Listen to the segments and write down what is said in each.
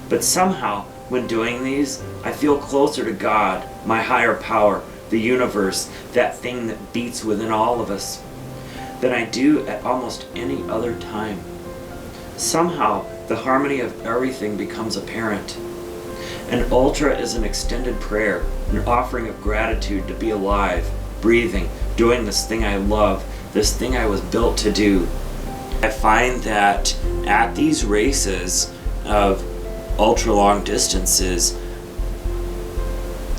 But somehow, when doing these, I feel closer to God, my higher power, the universe, that thing that beats within all of us, than I do at almost any other time. Somehow, the harmony of everything becomes apparent. An ultra is an extended prayer, an offering of gratitude to be alive, breathing, doing this thing I love, this thing I was built to do. I find that at these races of ultra long distances,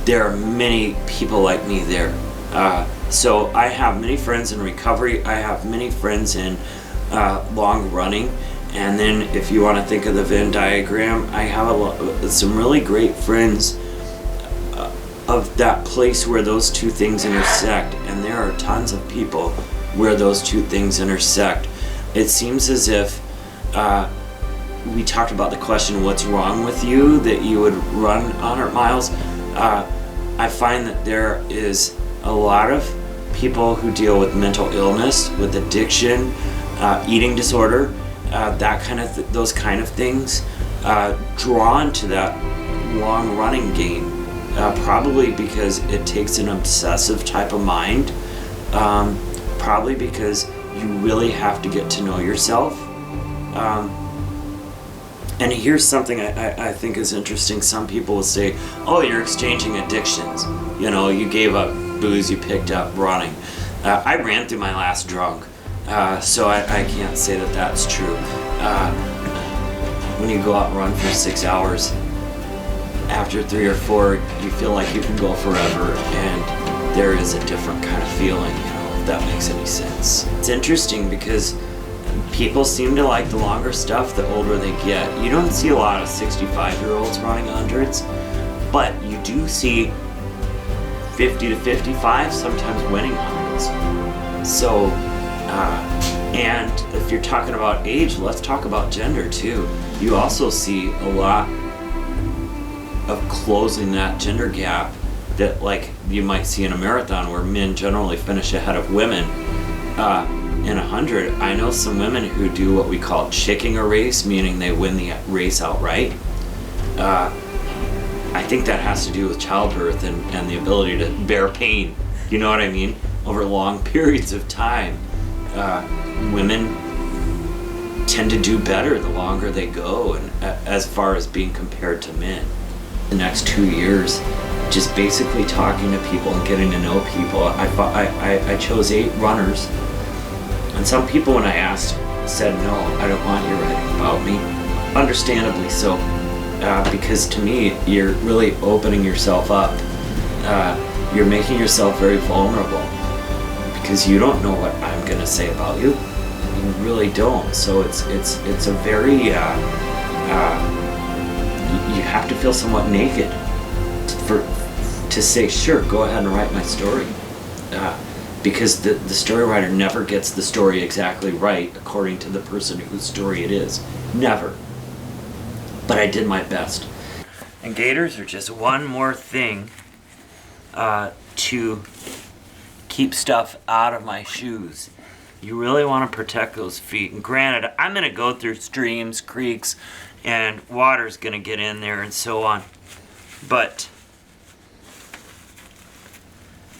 there are many people like me there. So I have many friends in recovery, I have many friends in long running, and then if you want to think of the Venn diagram, I have some really great friends of that place where those two things intersect, and there are tons of people where those two things intersect. It seems as if we talked about the question, what's wrong with you, that you would run 100 miles. I find that there is a lot of people who deal with mental illness, with addiction, eating disorder, that kind of those kind of things, drawn to that long running game, probably because it takes an obsessive type of mind, probably because you really have to get to know yourself. And here's something I think is interesting. Some people will say, oh, you're exchanging addictions. You know, you gave up booze, you picked up running. I ran through my last drunk, so I can't say that that's true. When you go out and run for 6 hours, after 3 or 4, you feel like you can go forever, and there is a different kind of feeling, you know, if that makes any sense. It's interesting because people seem to like the longer stuff the older they get. You don't see a lot of 65-year-olds running hundreds, but you do see 50 to 55 sometimes winning hundreds. So, and if you're talking about age, let's talk about gender too. You also see a lot of closing that gender gap that, like, you might see in a marathon where men generally finish ahead of women. In 100, I know some women who do what we call chicking a race, meaning they win the race outright. I think that has to do with childbirth and the ability to bear pain, you know what I mean, over long periods of time. Women tend to do better the longer they go, and as far as being compared to men. The next 2 years, just basically talking to people and getting to know people. I chose 8 runners. And some people, when I asked, said, no, I don't want you writing about me. Understandably so, because to me, you're really opening yourself up. You're making yourself very vulnerable, because you don't know what I'm going to say about you. You really don't. So it's a very, you have to feel somewhat naked to say, sure, go ahead and write my story. Because the story writer never gets the story exactly right according to the person whose story it is. Never. But I did my best. And gaiters are just one more thing to keep stuff out of my shoes. You really want to protect those feet. And granted, I'm going to go through streams, creeks, and water's going to get in there and so on. But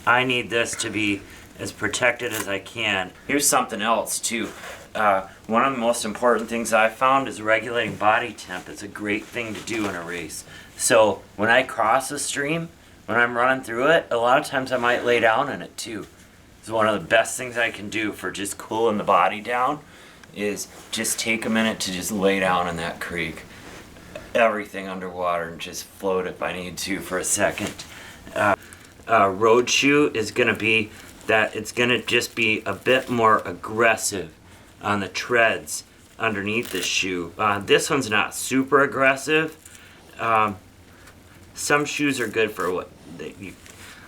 I need this to be as protected as I can. Here's something else too. One of the most important things I found is regulating body temp. It's a great thing to do in a race. So when I cross a stream, when I'm running through it, a lot of times I might lay down in it too. It's one of the best things I can do for just cooling the body down, is just take a minute to just lay down in that creek. Everything underwater, and just float if I need to for a second. Road shoe is going to be that it's going to just be a bit more aggressive on the treads underneath the shoe. This one's not super aggressive. Some shoes are good for what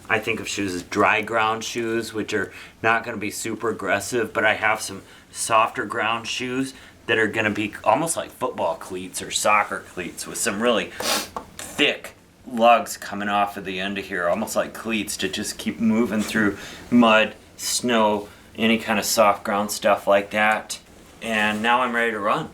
I think of shoes as dry ground shoes, which are not going to be super aggressive, but I have some softer ground shoes that are going to be almost like football cleats or soccer cleats with some really thick lugs coming off of the end of here, almost like cleats, to just keep moving through mud, snow, any kind of soft ground stuff like that. And now I'm ready to run.